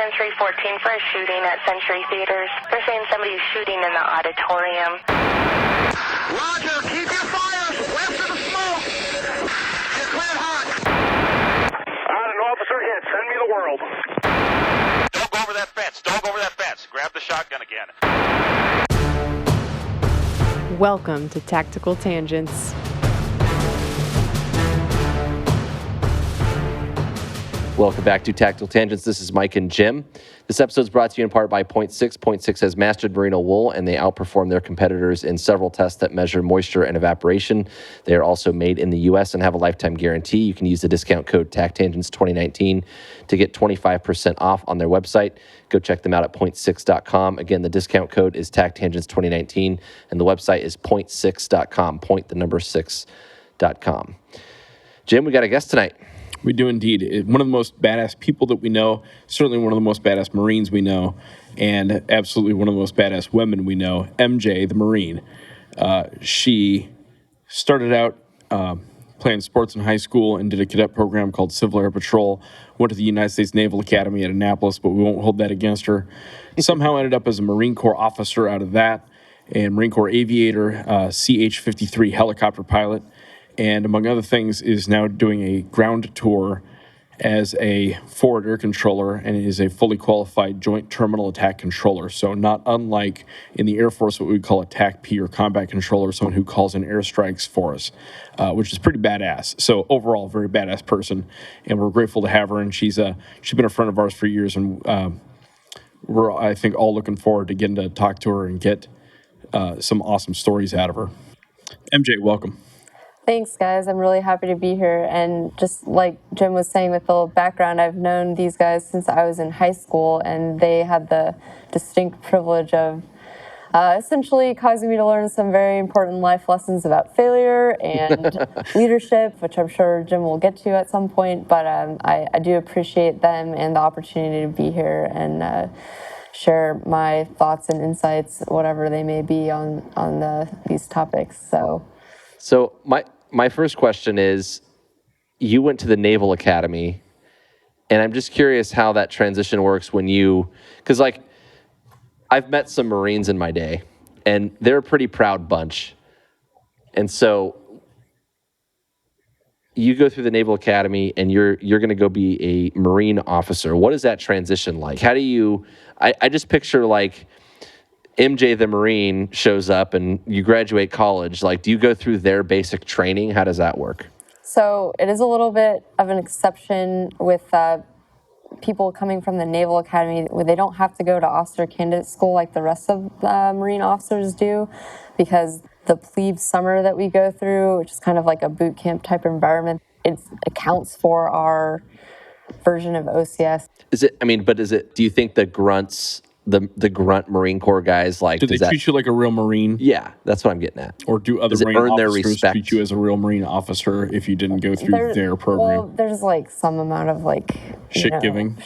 and 314 for a shooting at Century Theaters. They're saying somebody's shooting in the auditorium. Roger, keep your fires west of the smoke. You're cleared hot. An officer hit. Send me the world. Don't go over that fence. Don't go over that fence. Grab the shotgun again. Welcome to Tactical Tangents. Welcome back to Tactical Tangents. This is Mike and Jim. This episode is brought to you in part by .6. .6 has mastered merino wool, and they outperform their competitors in several tests that measure moisture and evaporation. They are also made in the U.S. and have a lifetime guarantee. You can use the discount code TACTANGENTS2019 to get 25% off on their website. Go check them out at .6.com. Again, the discount code is TACTANGENTS2019, and the website is .6.com, .6.com. Jim, we got a guest tonight. We do indeed. One of the most badass people that we know, certainly one of the most badass Marines we know, and absolutely one of the most badass women we know, MJ, the Marine. She started out playing sports in high school and did a cadet program called Civil Air Patrol, went to the United States Naval Academy at Annapolis, but we won't hold that against her. Somehow ended up as a Marine Corps officer out of that, and Marine Corps aviator, CH-53 helicopter pilot, and among other things is now doing a ground tour as a forward air controller and is a fully qualified joint terminal attack controller. So not unlike in the Air Force what we would call a TAC-P or combat controller, someone who calls in airstrikes for us, which is pretty badass. So overall, very badass person, and we're grateful to have her. And she's been a friend of ours for years, and we're, I think, all looking forward to getting to talk to her and get some awesome stories out of her. MJ, welcome. Thanks, guys. I'm really happy to be here. And just like Jim was saying with the little background, I've known these guys since I was in high school, and they had the distinct privilege of essentially causing me to learn some very important life lessons about failure and leadership, which I'm sure Jim will get to at some point. But I do appreciate them and the opportunity to be here and share my thoughts and insights, whatever they may be on these topics. So my first question is, you went to the Naval Academy, and I'm just curious how that transition works when because like I've met some Marines in my day, and they're a pretty proud bunch. And so you go through the Naval Academy, and you're going to go be a Marine officer. What is that transition like? How do you? I just picture like MJ the Marine shows up and you graduate college. Like, do you go through their basic training? How does that work? So it is a little bit of an exception with people coming from the Naval Academy where they don't have to go to officer candidate school like the rest of Marine officers do, because the plebe summer that we go through, which is kind of like a boot camp type environment, it accounts for our version of OCS. Do you think the grunts, the grunt Marine Corps guys, like, do they treat you like a real Marine? Yeah, that's what I'm getting at. Or do other Marine officers treat you as a real Marine officer if you didn't go through their program? Well, there's like some amount of like shit giving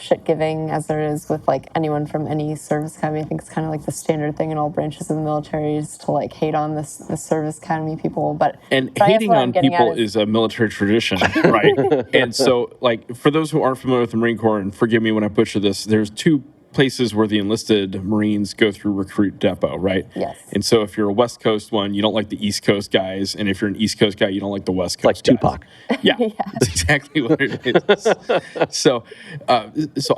as there is with like anyone from any service academy. I think it's kind of like the standard thing in all branches of the military is to like hate on the service academy people. But hating on people is a military tradition, right? And so, like, for those who aren't familiar with the Marine Corps, and forgive me when I butcher this, there's two places where the enlisted Marines go through recruit depot, right? Yes. And so if you're a West Coast one, you don't like the East Coast guys, and if you're an East Coast guy, you don't like the West Coast like guys. Tupac. Yeah, that's exactly what it is. So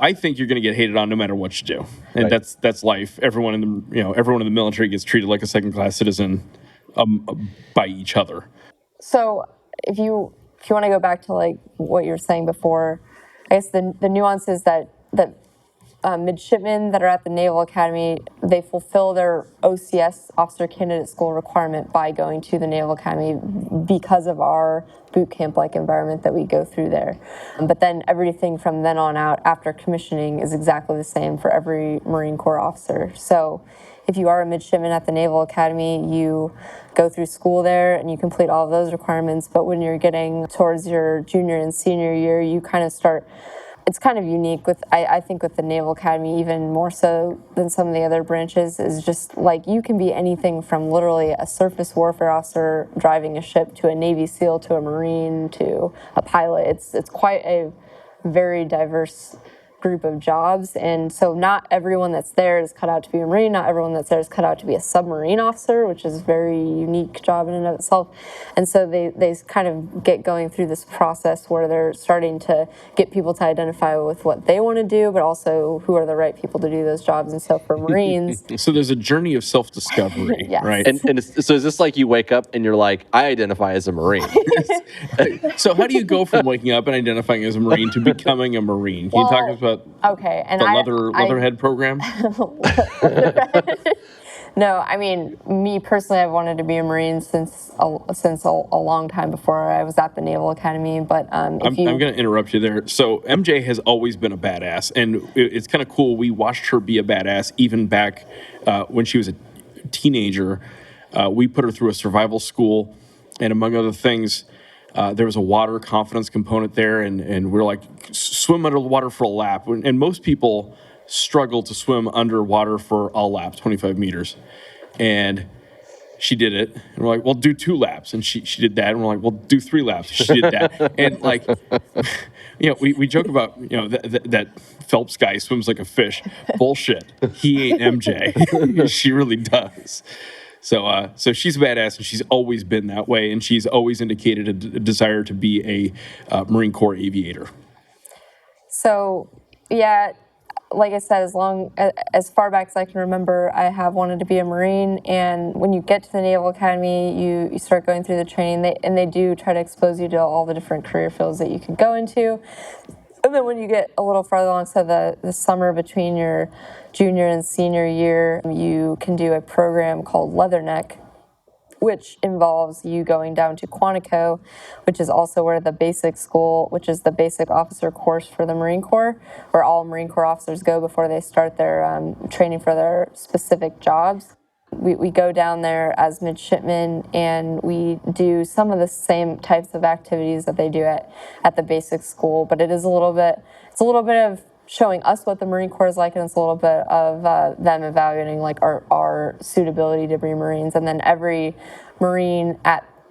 I think you're going to get hated on no matter what you do, and right. that's life. Everyone in the military gets treated like a second-class citizen by each other. So if you want to go back to like what you were saying before, I guess the nuance is that midshipmen that are at the Naval Academy, they fulfill their OCS, Officer Candidate School requirement by going to the Naval Academy because of our boot camp-like environment that we go through there. But then everything from then on out after commissioning is exactly the same for every Marine Corps officer. So if you are a midshipman at the Naval Academy, you go through school there and you complete all of those requirements. But when you're getting towards your junior and senior year, you kind of start. It's kind of unique I think with the Naval Academy, even more so than some of the other branches, is just like you can be anything from literally a surface warfare officer driving a ship to a Navy SEAL to a Marine to a pilot. It's quite a very diverse group of jobs, and so not everyone that's there is cut out to be a Marine, not everyone that's there is cut out to be a submarine officer, which is a very unique job in and of itself. And so they kind of get going through this process where they're starting to get people to identify with what they want to do, but also who are the right people to do those jobs. And so for Marines, So there's a journey of self-discovery, Yes. right? So is this like you wake up and you're like, I identify as a Marine? So how do you go from waking up and identifying as a Marine to becoming a Marine? Can you talk to us about okay, and the Leatherhead program? No, I mean, me personally, I've wanted to be a Marine since a long time before I was at the Naval Academy. But I'm going to interrupt you there. So MJ has always been a badass, and it's kind of cool. We watched her be a badass even back when she was a teenager. We put her through a survival school, and among other things, there was a water confidence component there, and we're like, swim under the water for a lap. And most people struggle to swim underwater for a lap, 25 meters. And she did it. And we're like, well, do 2 laps. And she did that. And we're like, well, do 3 laps. She did that. And like, we joke about, that Phelps guy swims like a fish. Bullshit. He ain't MJ. She really does. So she's badass, and she's always been that way. And she's always indicated a desire to be a Marine Corps aviator. So, yeah, like I said, as far back as I can remember, I have wanted to be a Marine. And when you get to the Naval Academy, you start going through the training, and they do try to expose you to all the different career fields that you can go into. And then when you get a little farther along, so the summer between your junior and senior year, you can do a program called Leatherneck, which involves you going down to Quantico, which is also where the basic school, which is the basic officer course for the Marine Corps, where all Marine Corps officers go before they start their training for their specific jobs. We go down there as midshipmen, and we do some of the same types of activities that they do at the basic school, but it's a little bit of showing us what the Marine Corps is like, and it's a little bit of them evaluating like our suitability to be Marines. And then every Marine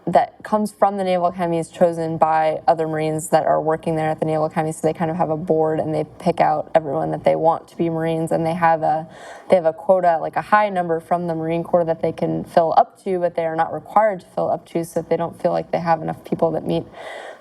that comes from the Naval Academy is chosen by other Marines that are working there at the Naval Academy. So they kind of have a board, and they pick out everyone that they want to be Marines, and they have a quota, like a high number from the Marine Corps that they can fill up to, but they are not required to fill up to. So if they don't feel like they have enough people that meet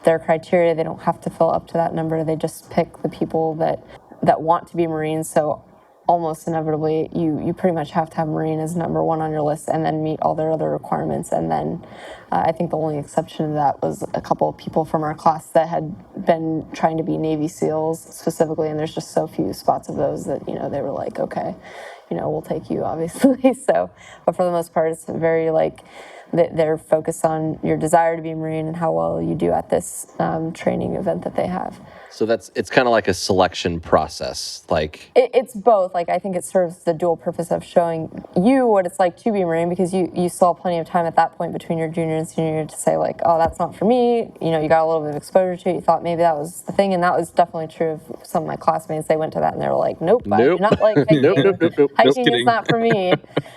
their criteria, they don't have to fill up to that number. They just pick the people that want to be Marines. So almost inevitably, you pretty much have to have Marine as number 1 on your list, and then meet all their other requirements. And then I think the only exception to that was a couple of people from our class that had been trying to be Navy SEALs specifically, and there's just so few spots of those that, they were like, okay, we'll take you, obviously. So, but for the most part, it's very like, they're focused on your desire to be a Marine and how well you do at this training event that they have. So it's kind of like a selection process, like it's both. Like, I think it serves the dual purpose of showing you what it's like to be a Marine, because you still have plenty of time at that point between your junior and senior year to say like, oh, that's not for me. You got a little bit of exposure to it. You thought maybe that was the thing, and that was definitely true of some of my classmates. They went to that and they were like, nope. I do not like hiking. Nope. Hiking is not for me.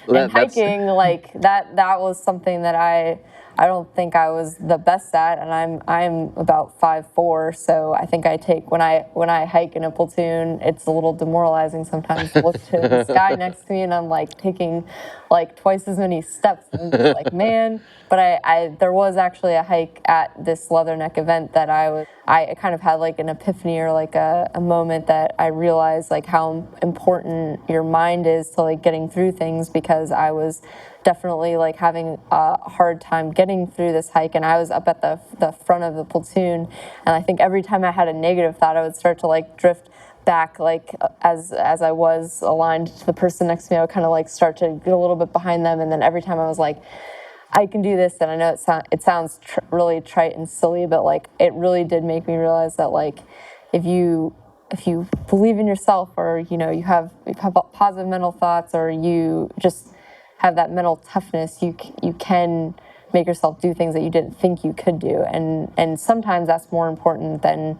And hiking, like that was something that I don't think I was the best at, and I'm about 5'4", so I think I take when I hike in a platoon, it's a little demoralizing sometimes to look to this guy next to me, and I'm like taking like twice as many steps, and I'm like, man. But I there was actually a hike at this Leatherneck event that I kind of had like an epiphany, or like a moment that I realized like how important your mind is to like getting through things, because I was definitely like having a hard time getting through this hike, and I was up at the front of the platoon, and I think every time I had a negative thought, I would start to like drift back, like as I was aligned to the person next to me, I would kind of like start to get a little bit behind them, and then every time I was like, I can do this, and I know it sounds really trite and silly, but like it really did make me realize that like if you believe in yourself, or you have positive mental thoughts, or you just have that mental toughness, you can make yourself do things that you didn't think you could do, and sometimes that's more important than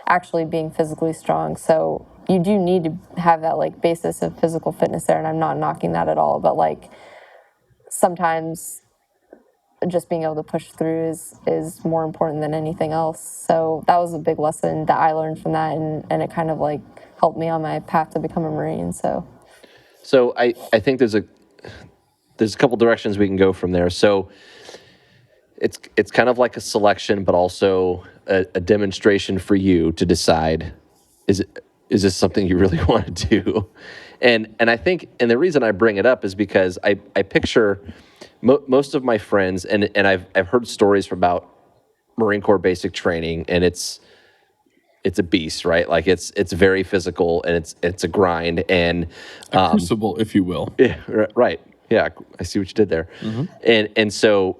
actually being physically strong. So you do need to have that like basis of physical fitness there, and I'm not knocking that at all, but like sometimes just being able to push through is more important than anything else. So that was a big lesson that I learned from that, and it kind of like helped me on my path to become a Marine. So I think there's a couple directions we can go from there. So it's kind of like a selection, but also a demonstration for you to decide, is this something you really want to do? And I think, and the reason I bring it up is because I picture most of my friends, and I've heard stories about Marine Corps basic training, and it's a beast, right? Like it's very physical, and it's a grind, and a crucible, if you will. Yeah, right. Yeah, I see what you did there. And so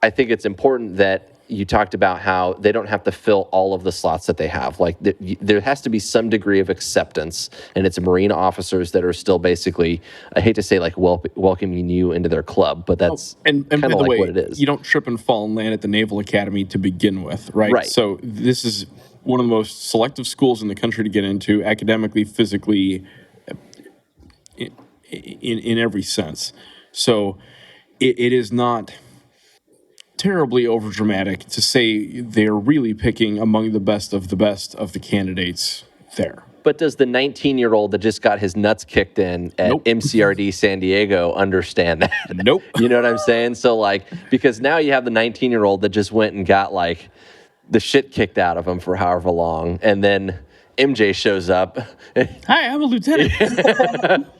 I think it's important that you talked about how they don't have to fill all of the slots that they have. Like there has to be some degree of acceptance, and it's Marine officers that are still basically, I hate to say like welcoming you into their club, but that's and kind by of the like way, what it is. You don't trip and fall and land at the Naval Academy to begin with, right? Right. So this is one of the most selective schools in the country to get into, academically, physically, in every sense. So it is not terribly overdramatic to say they're really picking among the best of the candidates there. But does the 19-year-old that just got his nuts kicked in at Nope. MCRD San Diego understand that? Nope. You know what I'm saying? So like, because now you have the 19-year-old that just went and got like the shit kicked out of him for however long, and then MJ shows up. Hi, I'm a lieutenant.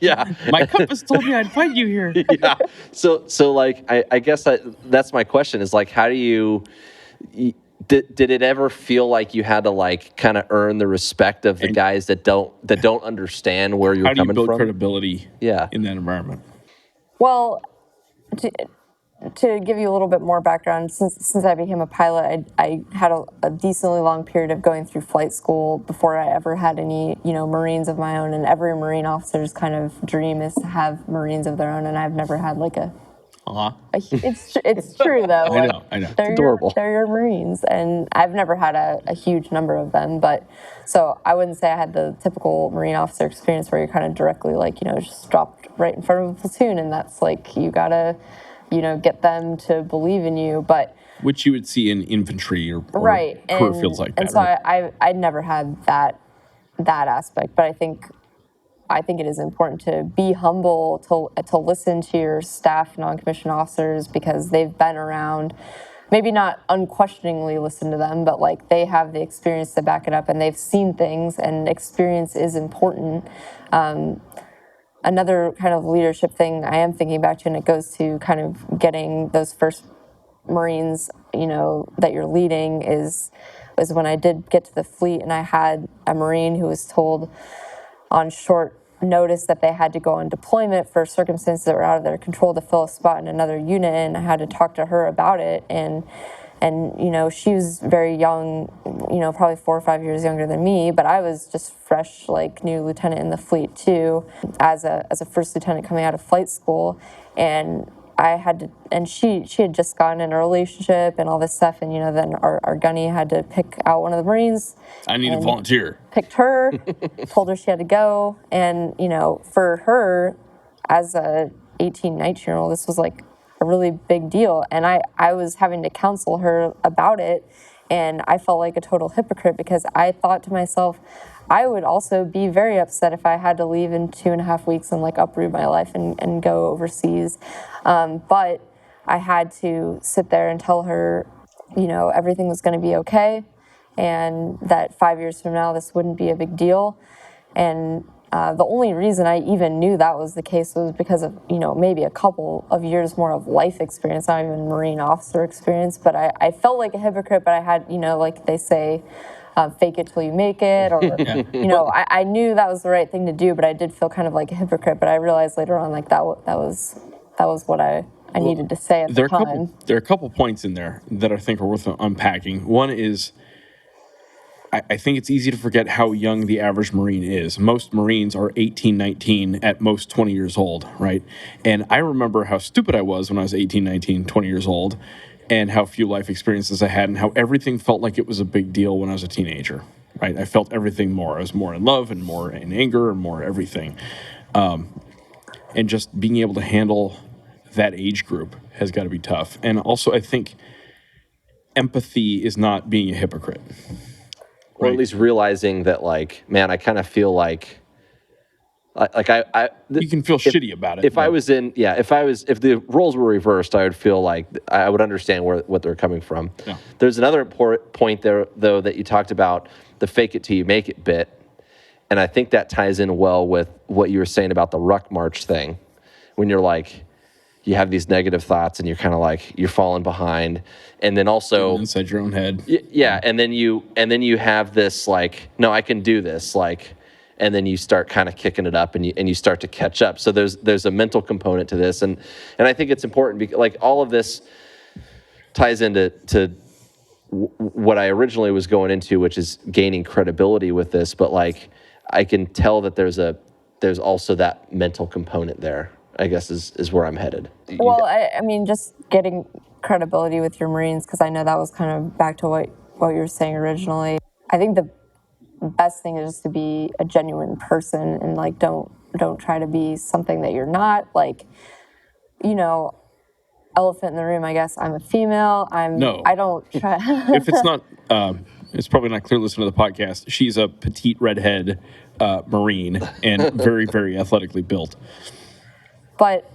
Yeah. My compass told me I'd find you here. Yeah. So like, I guess that's my question is like, how do you, did it ever feel like you had to like kind of earn the respect of the guys that don't understand where you're How do you coming build from? credibility Yeah. in that environment? well, to give you a little bit more background, since I became a pilot, I had a decently long period of going through flight school before I ever had any, Marines of my own. And every Marine officer's kind of dream is to have Marines of their own. And I've never had like it's true though. I know. They're adorable. They're your Marines, and I've never had a huge number of them. But so I wouldn't say I had the typical Marine officer experience where you're kind of directly just dropped right in front of a platoon, and that's like you gotta get them to believe in you. But Which you would see in infantry or right, career fields like that. And so right? I never had that aspect, but I think it is important to be humble, to listen to your staff non-commissioned officers, because they've been around. Maybe not unquestioningly listen to them, but like they have the experience to back it up, and they've seen things, and experience is important. Another kind of leadership thing I am thinking back to, and it goes to kind of getting those first Marines, that you're leading, is when I did get to the fleet, and I had a Marine who was told on short notice that they had to go on deployment for circumstances that were out of their control to fill a spot in another unit, and I had to talk to her about it. And she was very young, probably 4 or 5 years younger than me, but I was just fresh, like new lieutenant in the fleet too, as a first lieutenant coming out of flight school. And I had to, and she had just gotten in a relationship and all this stuff, and then our gunny had to pick out one of the Marines. I need a volunteer. Picked her, told her she had to go, and for her, as a 18, 19-year-old, this was like a really big deal, and I was having to counsel her about it, and I felt like a total hypocrite, because I thought to myself, I would also be very upset if I had to leave in 2.5 weeks and like uproot my life and go overseas. But I had to sit there and tell her, everything was going to be okay, and that 5 years from now, this wouldn't be a big deal. And the only reason I even knew that was the case was because of, maybe a couple of years more of life experience, not even Marine officer experience. But I felt like a hypocrite, but I had, like they say, fake it till you make it, or I knew that was the right thing to do, but I did feel kind of like a hypocrite. But I realized later on, like that was what I needed to say at the time. There are a couple points in there that I think are worth unpacking. One is, I think it's easy to forget how young the average Marine is. Most Marines are 18, 19, at most 20 years old, right? And I remember how stupid I was when I was 18, 19, 20 years old, and how few life experiences I had, and how everything felt like it was a big deal when I was a teenager, right? I felt everything more. I was more in love and more in anger and more everything. And just being able to handle that age group has got to be tough. And also, I think empathy is not being a hypocrite. or at least realizing that, like, man, I kind of feel like you can feel shitty about it. If the roles were reversed, I would feel like I would understand what they're coming from. Yeah. There's another important point there, though, that you talked about, the fake it till you make it bit. And I think that ties in well with what you were saying about the ruck march thing. When you're like, you have these negative thoughts and you're kind of like, you're falling behind. And then also inside your own head. Yeah. And then you have this like, no, I can do this. Like, and then you start kind of kicking it up and you start to catch up. So there's a mental component to this. And I think it's important because like all of this ties into what I originally was going into, which is gaining credibility with this. But like, I can tell that there's also that mental component there, I guess is where I'm headed. Well, I mean, just getting credibility with your Marines, because I know that was kind of back to what you were saying originally. I think the best thing is just to be a genuine person and like don't try to be something that you're not. Like, you know, elephant in the room, I guess. I'm a female. I don't try. If it's not, it's probably not clear listening to the podcast. She's a petite redhead Marine and very, very athletically built. But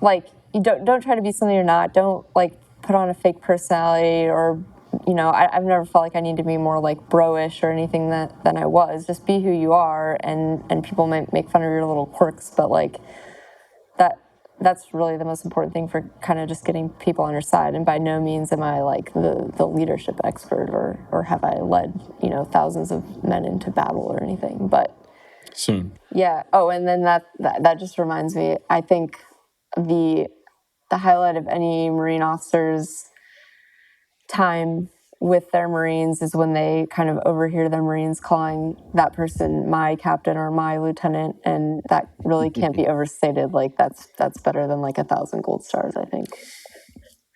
like, you don't try to be something you're not. Don't like put on a fake personality or, you know, I've never felt like I need to be more like bro-ish or anything than I was. Just be who you are, and people might make fun of your little quirks, but like that's really the most important thing for kind of just getting people on your side. And by no means am I like the leadership expert or have I led, you know, thousands of men into battle or anything. But soon. Yeah. Oh, and then that just reminds me, I think the highlight of any Marine officer's time with their Marines is when they kind of overhear their Marines calling that person my captain or my lieutenant, and that really can't be overstated. Like that's better than like 1,000 gold stars, I think.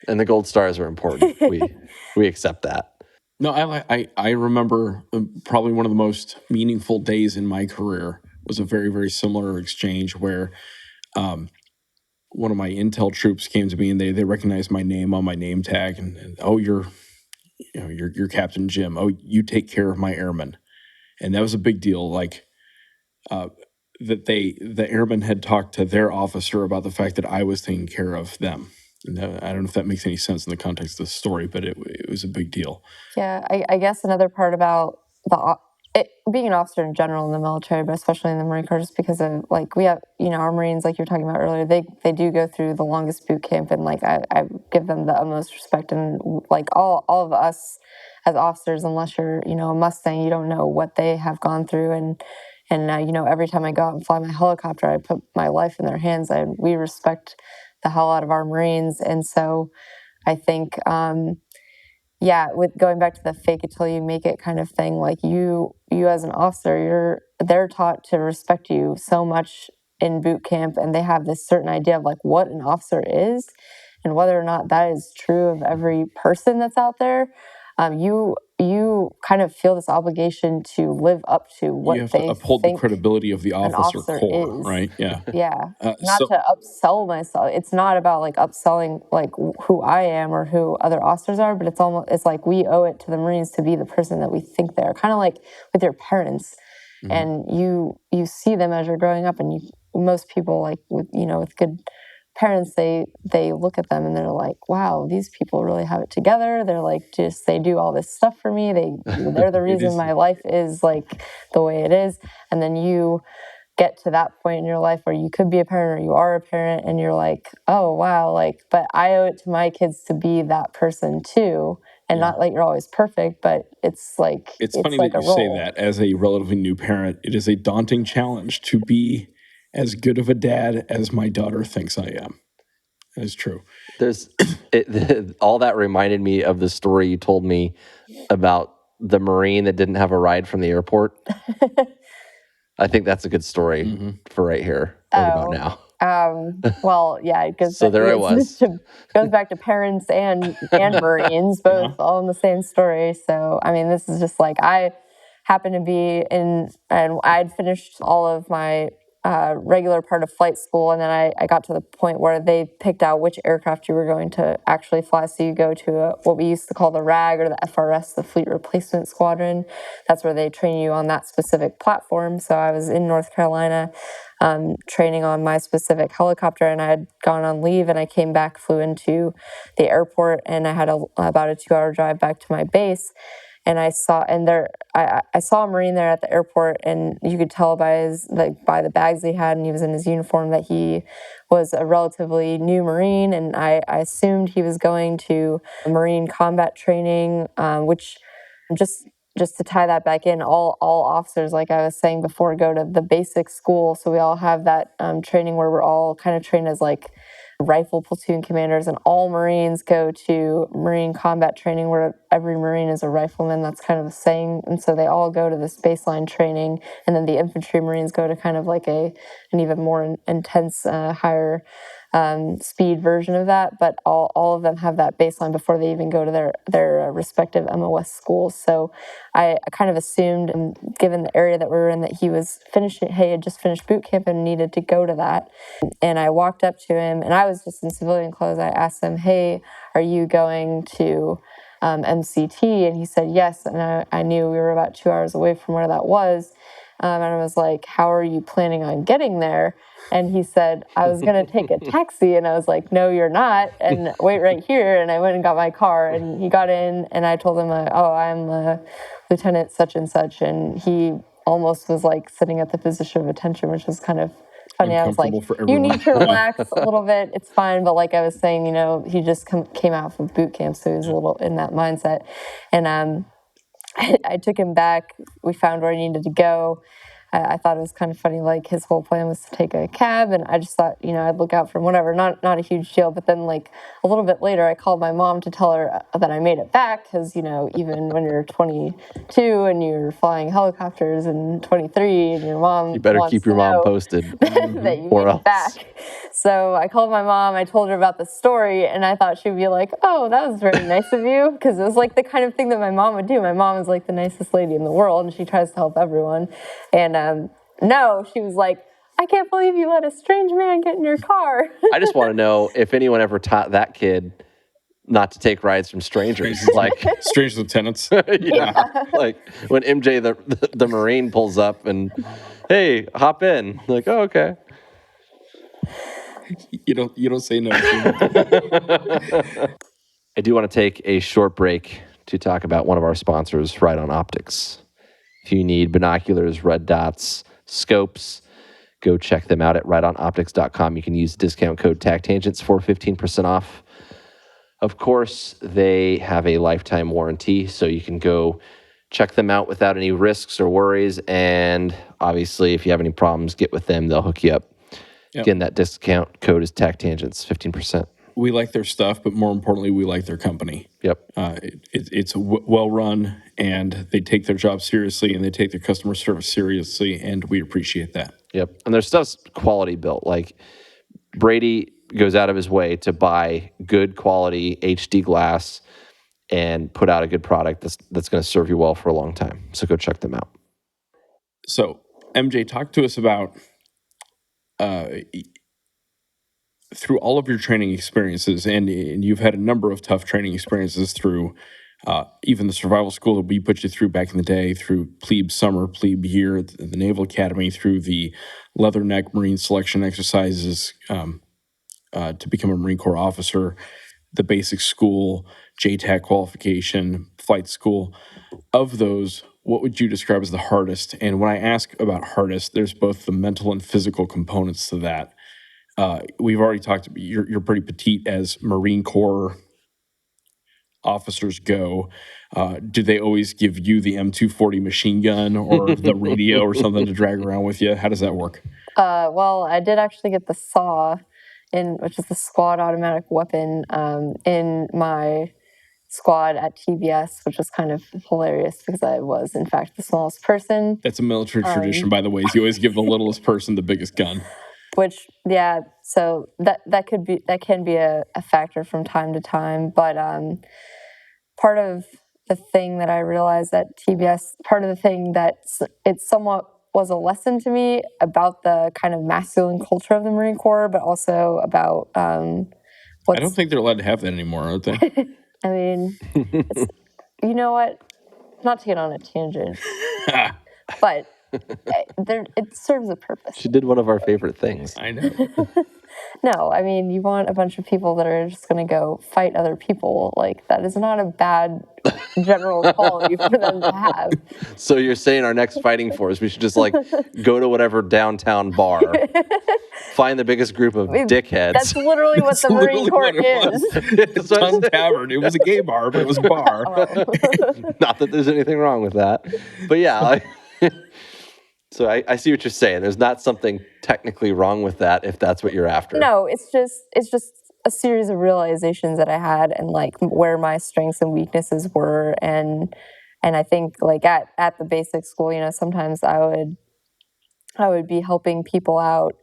And the gold stars are important. we accept that. No, I remember probably one of the most meaningful days in my career was a very, very similar exchange where one of my intel troops came to me and they recognized my name on my name tag and oh, you're Captain Jim. Oh, you take care of my airmen. And that was a big deal. Like that the airmen had talked to their officer about the fact that I was taking care of them. And I don't know if that makes any sense in the context of the story, but it was a big deal. Yeah, I guess another part about being an officer in general in the military, but especially in the Marine Corps, just because of like we have, you know, our Marines, like you were talking about earlier, they do go through the longest boot camp, and like I give them the utmost respect, and like all of us as officers, unless you're, you know, a Mustang, you don't know what they have gone through, and you know, every time I go out and fly my helicopter, I put my life in their hands. We respect the hell out of our Marines, and so I think. Yeah, with going back to the fake it till you make it kind of thing, like you as an officer, they're taught to respect you so much in boot camp, and they have this certain idea of like what an officer is, and whether or not that is true of every person that's out there. You kind of feel this obligation to live up to what you have they to uphold the credibility of the officer corps, is. right? Yeah, yeah. Not to upsell myself. It's not about like upselling like who I am or who other officers are, but it's like we owe it to the Marines to be the person that we think they are. Kind of like with your parents, and you see them as you're growing up, and most people like with good parents, they look at them and they're like, wow, these people really have it together. They're like, they do all this stuff for me. They're the reason my life is like the way it is. And then you get to that point in your life where you could be a parent or you are a parent, and you're like, oh wow, like, but I owe it to my kids to be that person too. And not like you're always perfect, but it's like it's funny like that you say that as a relatively new parent. It is a daunting challenge to be as good of a dad as my daughter thinks I am. That is true. All that reminded me of the story you told me about the Marine that didn't have a ride from the airport. I think that's a good story for right here, about now. Well, yeah, because so there I was. Goes back to parents and Marines, both all in the same story. So I mean, this is just like I happened to be in, and I'd finished all of my regular part of flight school, and then I got to the point where they picked out which aircraft you were going to actually fly. So you go to what we used to call the RAG, or the FRS, the Fleet Replacement Squadron. That's where they train you on that specific platform. So I was in North Carolina training on my specific helicopter, and I had gone on leave, and I came back, flew into the airport, and I had about a 2-hour drive back to my base. And I saw a Marine there at the airport, and you could tell by by the bags he had, and he was in his uniform, that he was a relatively new Marine. And I assumed he was going to Marine combat training, which just to tie that back in, all officers, like I was saying before, go to the basic school. So we all have that training where we're all kind of trained as like rifle platoon commanders, and all Marines go to Marine combat training, where every Marine is a rifleman. That's kind of a saying. And so they all go to this baseline training, and then the infantry Marines go to kind of like an even more intense, higher speed version of that. But all of them have that baseline before they even go to their respective MOS schools. So I kind of assumed, and given the area that we were in, that he had just finished boot camp and needed to go to that. And I walked up to him, and I was just in civilian clothes. I asked him, "Hey, are you going to MCT?" And he said yes. And I knew we were about 2 hours away from where that was. And I was like, "How are you planning on getting there?" And he said, "I was going to take a taxi." And I was like, "No, you're not. And wait right here." And I went and got my car, and he got in, and I told him, "Oh, I'm Lieutenant such and such." And he almost was like sitting at the position of attention, which was kind of funny. I was like, "You need to relax a little bit. It's fine." But like I was saying, he just came out from boot camp, so he was a little in that mindset. And I took him back. We found where he needed to go. I thought it was kind of funny, like his whole plan was to take a cab, and I just thought, I'd look out for him, whatever, not a huge deal. But then like a little bit later, I called my mom to tell her that I made it back, because, even when you're 22 and you're flying helicopters, and 23 and your mom, you better keep your mom posted that you made it back. So I called my mom, I told her about the story, and I thought she'd be like, "Oh, that was very nice of you," because it was like the kind of thing that my mom would do. My mom is like the nicest lady in the world, and she tries to help everyone. And no, she was like, "I can't believe you let a strange man get in your car." I just want to know if anyone ever taught that kid not to take rides from strangers. Like strange lieutenants. Yeah. Like when MJ the Marine pulls up and, "Hey, hop in." Like, "Oh, okay." You don't say no. I do want to take a short break to talk about one of our sponsors, Riton Optics. If you need binoculars, red dots, scopes, go check them out at ritonoptics.com. You can use the discount code TACTangents for 15% off. Of course, they have a lifetime warranty, so you can go check them out without any risks or worries. And obviously, if you have any problems, get with them. They'll hook you up. Yep. Again, that discount code is TACTangents, 15%. We like their stuff, but more importantly, we like their company. Yep. It's well run, and they take their job seriously, and they take their customer service seriously, and we appreciate that. Yep. And their stuff's quality built. Like Brady goes out of his way to buy good quality HD glass and put out a good product that's going to serve you well for a long time. So go check them out. So MJ, talk to us about through all of your training experiences, and you've had a number of tough training experiences through even the survival school that we put you through back in the day, through plebe summer, plebe year at the Naval Academy, through the Leatherneck Marine selection exercises to become a Marine Corps officer, the basic school, JTAC qualification, flight school. Of those, what would you describe as the hardest? And when I ask about hardest, there's both the mental and physical components to that. We've already talked, you're pretty petite as Marine Corps officers go. Do they always give you the M240 machine gun or the radio or something to drag around with you? How does that work? Well, I did actually get the SAW, which is the squad automatic weapon, in my squad at TBS, which was kind of hilarious because I was, in fact, the smallest person. That's a military tradition, by the way. You always give the littlest person the biggest gun. Which, yeah, so that can be a factor from time to time. But part of the thing that I realized at TBS, part of the thing that it's somewhat was a lesson to me about the kind of masculine culture of the Marine Corps, but also about I don't think they're allowed to have that anymore, are they? I mean, you know what? Not to get on a tangent, but it serves a purpose. She did one of our favorite things. I know. No, I mean, you want a bunch of people that are just going to go fight other people. Like, that is not a bad general quality for them to have. So you're saying our next fighting force, we should just like go to whatever downtown bar, find the biggest group of dickheads. That's literally what the Marine Corps is. Tongue Tavern. It was a gay bar, but it was a bar. Not that there's anything wrong with that. But yeah, so I see what you're saying. There's not something technically wrong with that if that's what you're after. No, it's just a series of realizations that I had and like where my strengths and weaknesses were, and I think like at the basic school, you know, sometimes I would be helping people out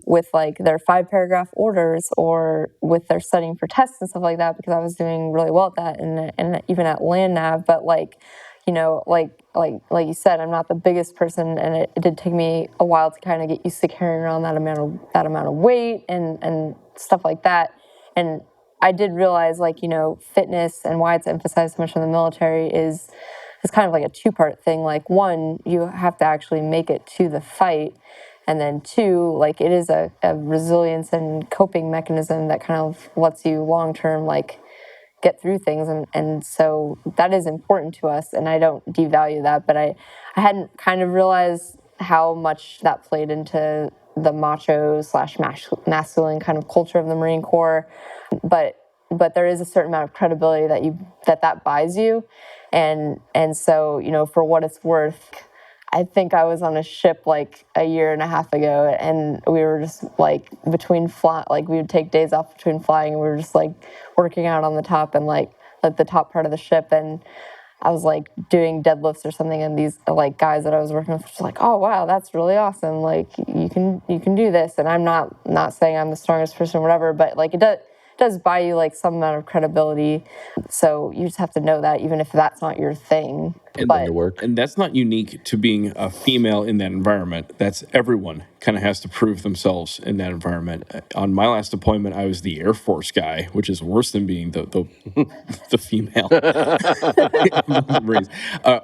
with like their 5-paragraph orders or with their studying for tests and stuff like that, because I was doing really well at that and even at Land Nav. But like, you know, like you said, I'm not the biggest person, and it did take me a while to kind of get used to carrying around that amount of weight and stuff like that. And I did realize, like, you know, fitness and why it's emphasized so much in the military is kind of like a 2-part thing. Like, one, you have to actually make it to the fight. And then 2, like, it is a resilience and coping mechanism that kind of lets you long-term, like, get through things. And so that is important to us, and I don't devalue that. But I hadn't kind of realized how much that played into the macho / masculine kind of culture of the Marine Corps. But there is a certain amount of credibility that buys you. And so, you know, for what it's worth, I think I was on a ship like a year and a half ago, and we were just like we would take days off between flying, and we were just like working out on the top and like the top part of the ship, and I was like doing deadlifts or something, and these like guys that I was working with were just like, oh wow, that's really awesome, like you can do this. And I'm not saying I'm the strongest person or whatever, but like it does buy you like some amount of credibility. So you just have to know that, even if that's not your thing. And that's not unique to being a female in that environment. That's everyone kind of has to prove themselves in that environment. On my last deployment, I was the Air Force guy, which is worse than being the female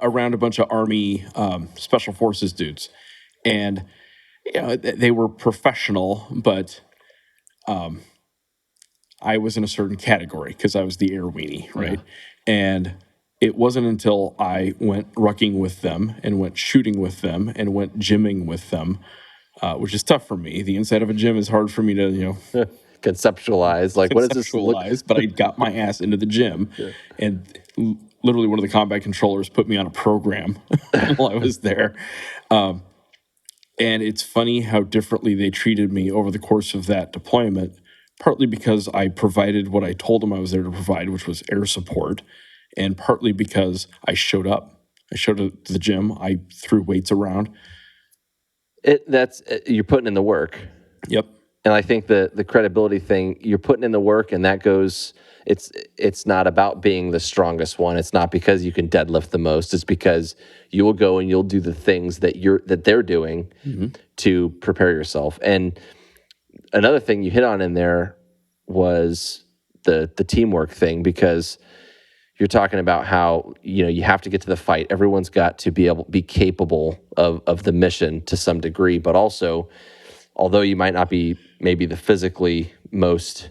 around a bunch of Army Special Forces dudes. And you know, they were professional, but I was in a certain category because I was the air weenie, right? Yeah. And it wasn't until I went rucking with them and went shooting with them and went gymming with them, which is tough for me. The inside of a gym is hard for me to, you know, conceptualize. Like, what does this look? But I got my ass into the gym, and literally one of the combat controllers put me on a program while I was there. And it's funny how differently they treated me over the course of that deployment. Partly because I provided what I told them I was there to provide, which was air support, and partly because I showed up. I showed up to the gym. I threw weights around. You're putting in the work. Yep. And I think the credibility thing, you're putting in the work, and that goes. It's not about being the strongest one. It's not because you can deadlift the most. It's because you will go and you'll do the things that they're doing to prepare yourself. And another thing you hit on in there was the teamwork thing, because you're talking about how, you know, you have to get to the fight. Everyone's got to be capable of the mission to some degree, but also, although you might not be maybe the physically most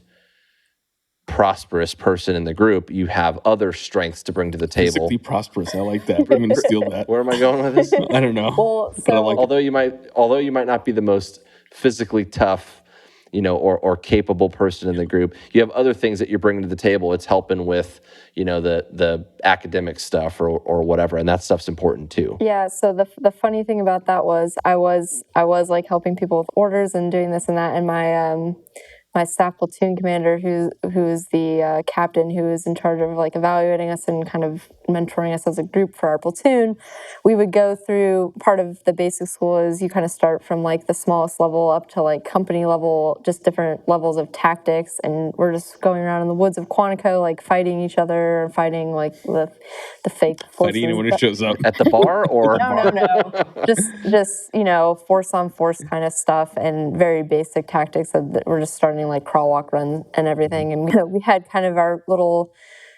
prosperous person in the group, you have other strengths to bring to the table. Physically prosperous, I like that. I'm going to steal that. Where am I going with this? I don't know. Well, but I like although you might not be the most physically tough, you know, or capable person in the group, you have other things that you're bringing to the table. It's helping with, you know, the academic stuff or whatever, and that stuff's important too. Yeah. So the funny thing about that was I was like helping people with orders and doing this and that, and my staff platoon commander, who's the captain who is in charge of like evaluating us and kind of mentoring us as a group for our platoon, we would go through, part of the basic school is you kind of start from like the smallest level up to like company level, just different levels of tactics, and we're just going around in the woods of Quantico, like fighting each other, fighting like the fake forces. Fighting anyone who shows up. At the bar or? No. Just force on force kind of stuff, and very basic tactics that we're just starting like crawl, walk, run, and everything. And we had kind of our little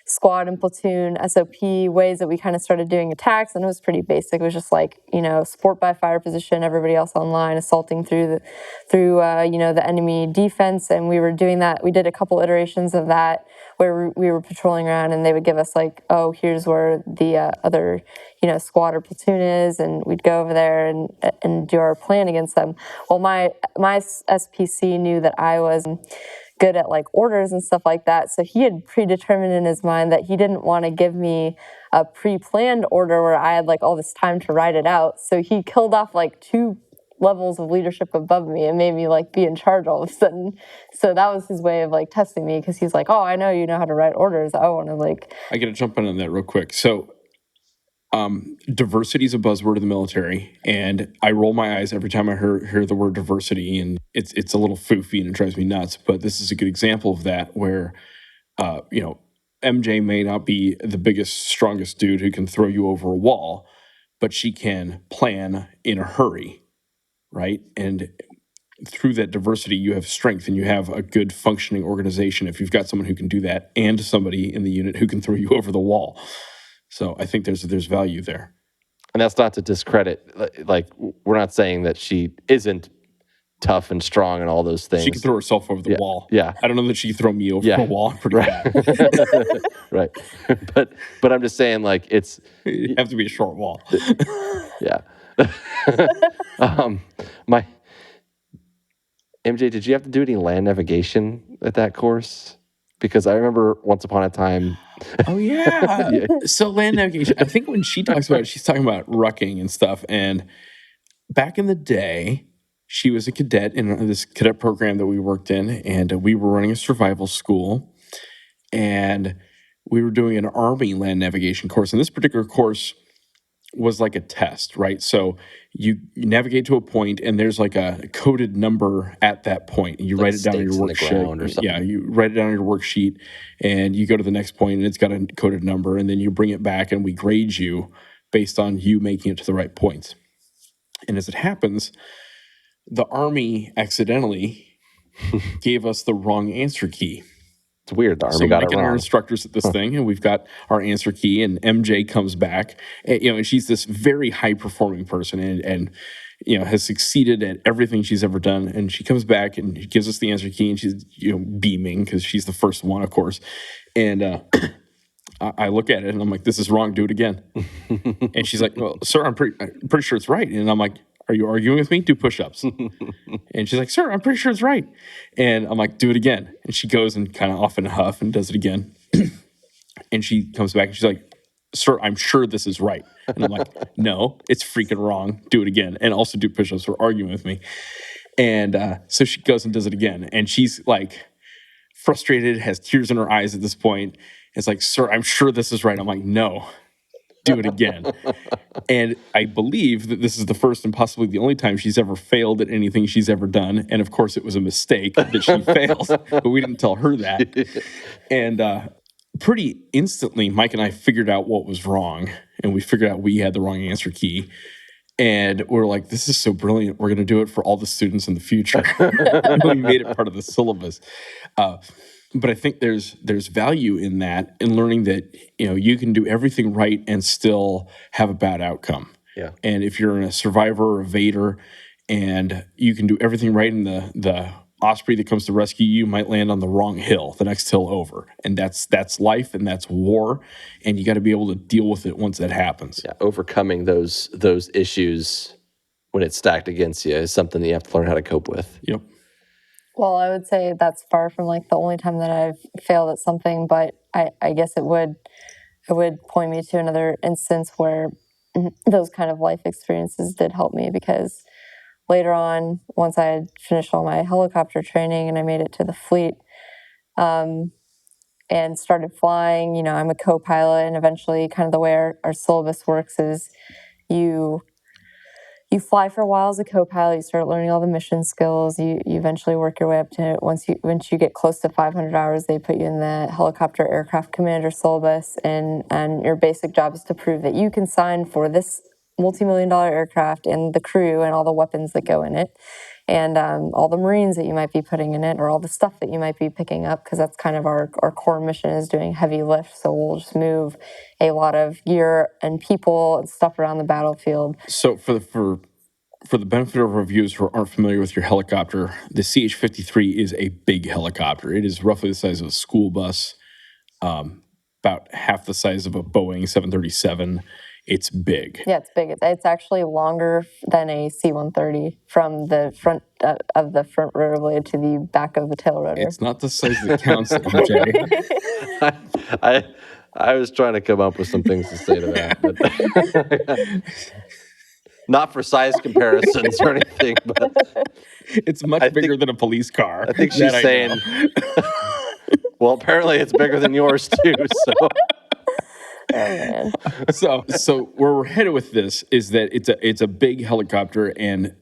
squad and platoon SOP ways that we kind of started doing attacks, and it was pretty basic. It was just like, support by fire position, everybody else online, assaulting through the enemy defense, and we were doing that. We did a couple iterations of that where we were patrolling around, and they would give us like, oh, here's where the other squad or platoon is, and we'd go over there and do our plan against them. Well, my SPC knew that I was good at like orders and stuff like that, so he had predetermined in his mind that he didn't want to give me a pre-planned order where I had like all this time to write it out. So he killed off like 2 levels of leadership above me and made me like be in charge all of a sudden. So that was his way of like testing me, because he's like, oh, I know you know how to write orders. I want to like. I got to jump in on that real quick. So diversity is a buzzword of the military, and I roll my eyes every time I hear the word diversity, and it's a little foofy and it drives me nuts. But this is a good example of that, where MJ may not be the biggest, strongest dude who can throw you over a wall, but she can plan in a hurry, right? And through that diversity, you have strength and you have a good functioning organization if you've got someone who can do that and somebody in the unit who can throw you over the wall. So I think there's value there. And that's not to discredit, like, we're not saying that she isn't tough and strong and all those things. She can throw herself over the wall. Yeah. I don't know that she can throw me over the wall. Pretty bad. Right. But I'm just saying, like, it's... It'd have to be a short wall. Yeah. MJ, did you have to do any land navigation at that course? Because I remember once upon a time... Oh, yeah. So land navigation, I think when she talks about it, she's talking about rucking and stuff. And back in the day, she was a cadet in this cadet program that we worked in, and we were running a survival school. And we were doing an Army land navigation course. And this particular course was like a test, right? So you navigate to a point, and there's like a coded number at that point, and you write it down on your worksheet. Yeah, you write it down on your worksheet, and you go to the next point, and it's got a coded number, and then you bring it back, and we grade you based on you making it to the right points. And as it happens, the Army accidentally gave us the wrong answer key. It's weird. The Army got it wrong. Our instructors at this thing, and we've got our answer key, and MJ comes back, and she's this very high performing person, and has succeeded at everything she's ever done. And she comes back and gives us the answer key, and she's beaming because she's the first one, of course. And I look at it and I'm like, "This is wrong. Do it again." And she's like, "Well, sir, I'm pretty sure it's right." And I'm like, "Are you arguing with me? Do push-ups." And she's like, "Sir, I'm pretty sure it's right." And I'm like, "Do it again." And she goes and kind of off in a huff and does it again. And she comes back and she's like, "Sir, I'm sure this is right." And I'm like, "No, it's freaking wrong. Do it again. And also do push-ups for arguing with me." And so she goes and does it again. And she's like frustrated, has tears in her eyes at this point. It's like, "Sir, I'm sure this is right." I'm like, "No. Do it again." And I believe that this is the first and possibly the only time she's ever failed at anything she's ever done. And of course, it was a mistake that she failed, but we didn't tell her that. And pretty instantly, Mike and I figured out what was wrong, and we figured out we had the wrong answer key. And we're like, "This is so brilliant. We're going to do it for all the students in the future." We made it part of the syllabus. But I think there's value in that, in learning that you can do everything right and still have a bad outcome. Yeah. And if you're a survivor or evader, and you can do everything right, and the Osprey that comes to rescue you might land on the wrong hill, the next hill over, and that's life and that's war, and you got to be able to deal with it once that happens. Yeah, overcoming those issues when it's stacked against you is something that you have to learn how to cope with. Yep. Well, I would say that's far from like the only time that I've failed at something, but I guess it would point me to another instance where those kind of life experiences did help me, because later on, once I had finished all my helicopter training and I made it to the fleet, and started flying. You know, I'm a co-pilot, and eventually kind of the way our syllabus works is you fly for a while as a co-pilot, you start learning all the mission skills, you eventually work your way up to once you get close to 500 hours, they put you in the helicopter aircraft commander syllabus, and your basic job is to prove that you can sign for this multi-million-dollar aircraft and the crew and all the weapons that go in it, and all the Marines that you might be putting in it, or all the stuff that you might be picking up, because that's kind of our core mission is doing heavy lift, so we'll just move a lot of gear and people and stuff around the battlefield. So for the benefit of our viewers who aren't familiar with your helicopter, the CH-53 is a big helicopter. It is roughly the size of a school bus, about half the size of a Boeing 737. It's big. Yeah, it's big. It's actually longer than a C-130 from the front of the front rotor blade to the back of the tail rotor. It's not the size that counts, MJ. I was trying to come up with some things to say to that, but not for size comparisons or anything. But it's much bigger than a police car. I think she's saying, well, apparently it's bigger than yours too. So. Oh, man. So where we're headed with this is that it's a big helicopter, and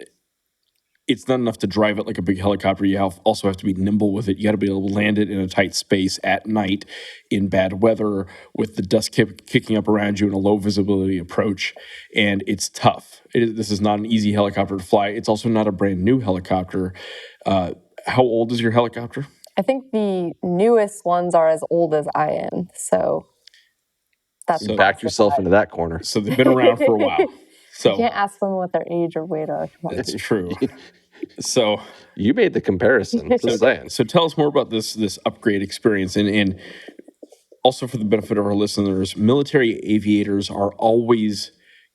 it's not enough to drive it like a big helicopter. You also have to be nimble with it. You got to be able to land it in a tight space at night in bad weather with the dust kicking up around you in a low visibility approach, and it's tough. This is not an easy helicopter to fly. It's also not a brand new helicopter. How old is your helicopter? I think the newest ones are as old as I am, so... So back yourself into that corner. So they've been around for a while. So you can't ask them what their age or weight are. That's true. So you made the comparison. Just saying. So tell us more about this upgrade experience, and also for the benefit of our listeners, military aviators are always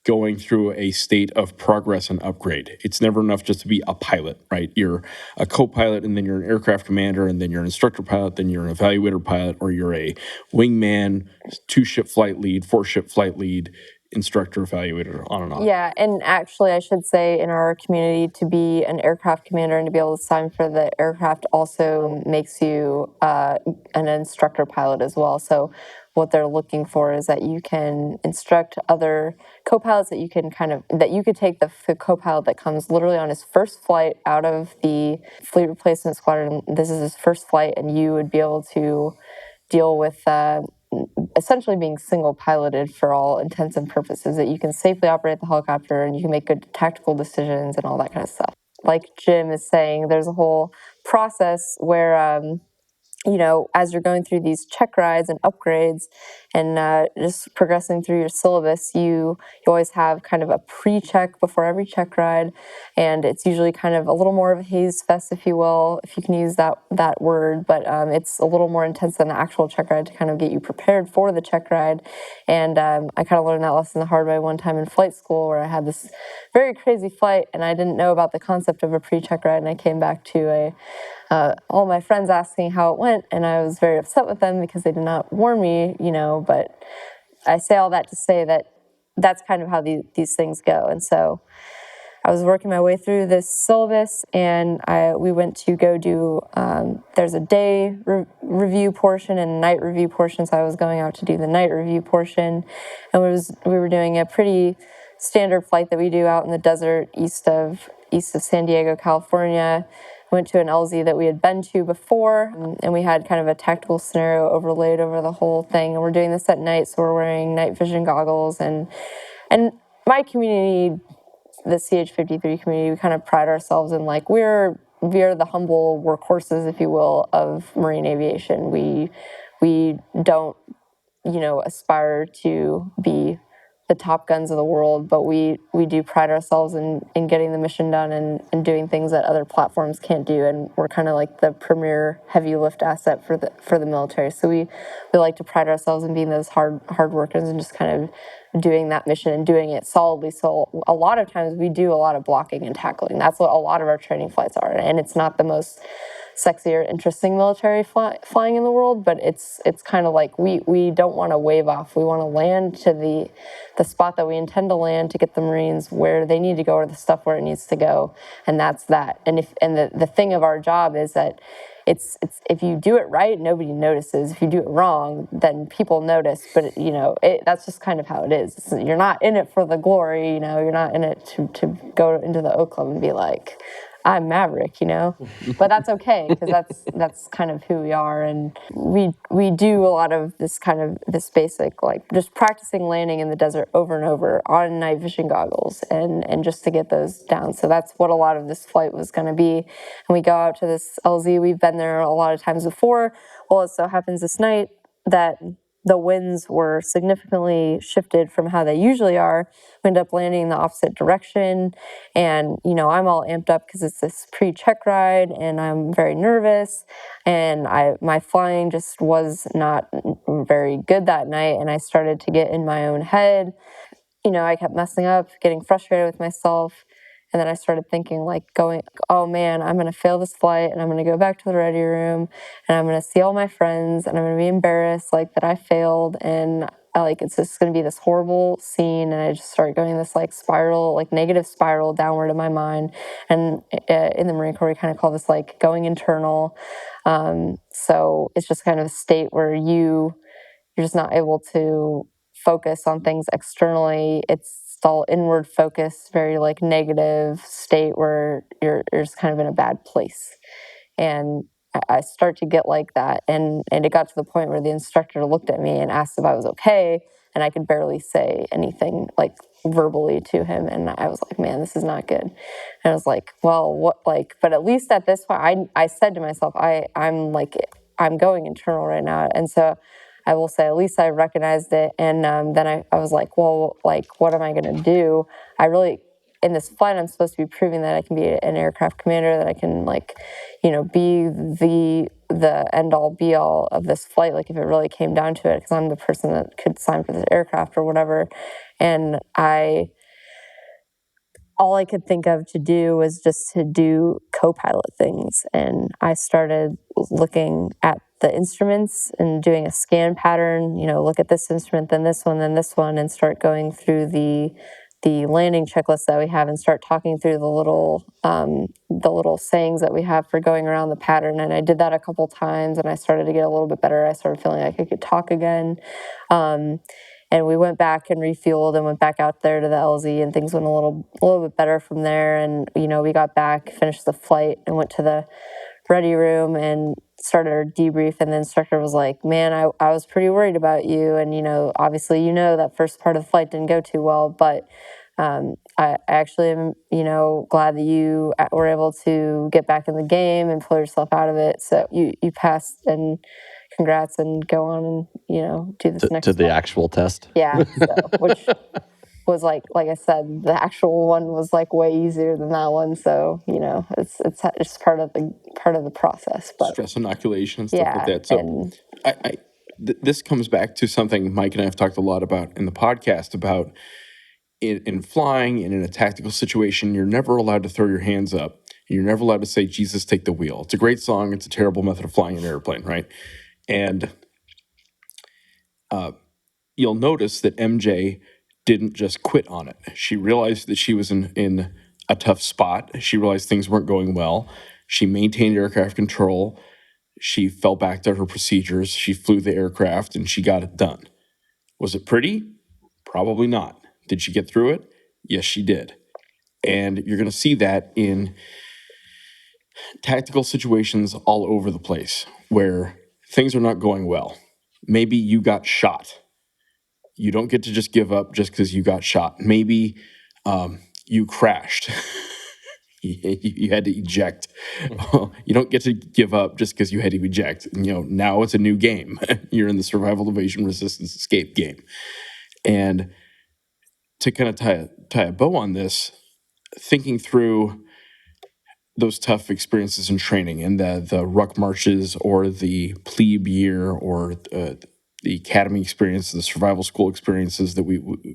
going through a state of progress and upgrade. It's never enough just to be a pilot, right? You're a co-pilot, and then you're an aircraft commander, and then you're an instructor pilot, then you're an evaluator pilot, or you're a wingman, 2-ship flight lead, 4-ship flight lead, instructor, evaluator, on and on. Yeah, and actually I should say in our community, to be an aircraft commander and to be able to sign for the aircraft also makes you an instructor pilot as well. So what they're looking for is that you can instruct other co-pilots, that you could take the co-pilot that comes literally on his first flight out of the fleet replacement squadron. This is his first flight, and you would be able to deal with essentially being single piloted for all intents and purposes, that you can safely operate the helicopter and you can make good tactical decisions and all that kind of stuff. Like Jim is saying, there's a whole process where as you're going through these check rides and upgrades and just progressing through your syllabus, you always have kind of a pre-check before every check ride, and it's usually kind of a little more of a haze fest, if you will, if you can use that word, but it's a little more intense than the actual check ride to kind of get you prepared for the check ride. And I kind of learned that lesson the hard way one time in flight school, where I had this very crazy flight and I didn't know about the concept of a pre-check ride, and I came back to all my friends asking how it went, and I was very upset with them because they did not warn me, but I say all that to say that that's kind of how these things go. And so I was working my way through this syllabus, and we went to go do, there's a day review portion and a night review portion, so I was going out to do the night review portion, and we were doing a pretty standard flight that we do out in the desert east of San Diego, California. Went to an LZ that we had been to before, and we had kind of a tactical scenario overlaid over the whole thing. And we're doing this at night, so we're wearing night vision goggles. And my community, the CH-53 community, we kind of pride ourselves in we're the humble workhorses, if you will, of marine aviation. We don't, aspire to be the top guns of the world, but we do pride ourselves in getting the mission done and doing things that other platforms can't do, and we're kind of like the premier heavy lift asset for the military. So we like to pride ourselves in being those hard workers and just kind of doing that mission and doing it solidly. So a lot of times we do a lot of blocking and tackling. That's what a lot of our training flights are, and it's not the most sexy or interesting military flying in the world, but it's kind of like we don't want to wave off. We want to land to the spot that we intend to land to get the Marines where they need to go, or the stuff where it needs to go, and that's that. And the thing of our job is that it's if you do it right, nobody notices. If you do it wrong, then people notice. But that's just kind of how it is. You're not in it for the glory. You're not in it to go into the Oak Club and be like, I'm Maverick, but that's okay, because that's kind of who we are. And we do a lot of this basic, like, just practicing landing in the desert over and over on night vision goggles and just to get those down. So that's what a lot of this flight was going to be. And we go out to this LZ. We've been there a lot of times before. Well, it so happens this night that the winds were significantly shifted from how they usually are. We end up landing in the opposite direction, and I'm all amped up because it's this pre-check ride, and I'm very nervous, and my flying just was not very good that night, and I started to get in my own head. I kept messing up, getting frustrated with myself. And then I started thinking, oh man, I'm going to fail this flight, and I'm going to go back to the ready room, and I'm going to see all my friends, and I'm going to be embarrassed, that I failed, and it's just going to be this horrible scene. And I just started going this spiral, negative spiral downward in my mind. And in the Marine Corps, we kind of call this going internal. So it's just kind of a state where you're just not able to focus on things externally. It's all inward focus, very negative state where you're just kind of in a bad place. And I start to get like that, and it got to the point where the instructor looked at me and asked if I was okay, and I could barely say anything verbally to him, and I was like, man, this is not good. And I was like, well, what, but at least at this point, I said to myself, I'm going internal right now. And so I will say, at least I recognized it. And then I was like, well, what am I going to do? In this flight, I'm supposed to be proving that I can be an aircraft commander, that I can be the end all be all of this flight. If it really came down to it, because I'm the person that could sign for this aircraft or whatever. And all I could think of to do was just to do co-pilot things. And I started looking at the instruments and doing a scan pattern, look at this instrument, then this one, and start going through the landing checklist that we have, and start talking through the little sayings that we have for going around the pattern. And I did that a couple times, and I started to get a little bit better. I started feeling like I could talk again. And we went back and refueled and went back out there to the LZ, and things went a little bit better from there. And, we got back, finished the flight, and went to the ready room and started our debrief. And the instructor was like, man, I was pretty worried about you. And, obviously, that first part of the flight didn't go too well, but I actually am, glad that you were able to get back in the game and pull yourself out of it. So you passed, and congrats, and go on and, do this next to the one. actual test. Yeah, which was like I said, the actual one was way easier than that one. So it's part of the process. But stress inoculation and stuff like that. So this comes back to something Mike and I have talked a lot about in the podcast about in flying and in a tactical situation. You're never allowed to throw your hands up. You're never allowed to say, Jesus, take the wheel. It's a great song. It's a terrible method of flying an airplane, right? And you'll notice that MJ didn't just quit on it. She realized that she was in a tough spot. She realized things weren't going well. She maintained aircraft control. She fell back to her procedures. She flew the aircraft, and she got it done. Was it pretty? Probably not. Did she get through it? Yes, she did. And you're going to see that in tactical situations all over the place where things are not going well. Maybe you got shot. You don't get to just give up just because you got shot. Maybe you crashed. You had to eject. You don't get to give up just because you had to eject. Now it's a new game. You're in the survival, evasion, resistance, escape game. And to kind of tie a bow on this, thinking through those tough experiences in training and the ruck marches or the plebe year or the academy experience, the survival school experiences that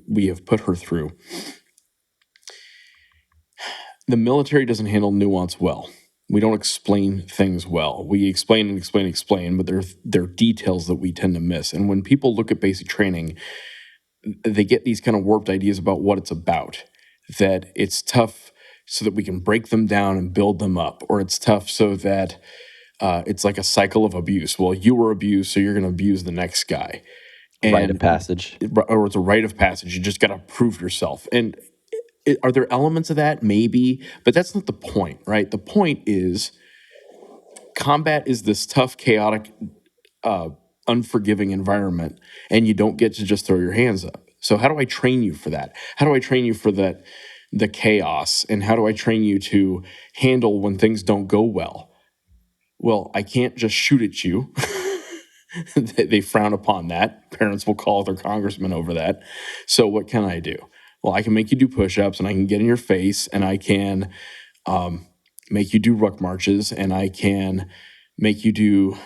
we have put her through. The military doesn't handle nuance well. We don't explain things well. We explain and explain, but there are details that we tend to miss. And when people look at basic training, they get these kind of warped ideas about what it's about, that it's tough so that we can break them down and build them up, or it's tough so that it's like a cycle of abuse. Well, you were abused, so you're going to abuse the next guy. Rite of passage. Or it's a rite of passage. You just got to prove yourself. And are there elements of that? Maybe, but that's not the point, right? The point is combat is this tough, chaotic, unforgiving environment, and you don't get to just throw your hands up. So how do I train you for that? How do I train you for the chaos? And how do I train you to handle when things don't go well? Well, I can't just shoot at you. They frown upon that. Parents will call their congressman over that. So what can I do? Well, I can make you do push-ups, and I can get in your face, and I can make you do ruck marches, and I can make you do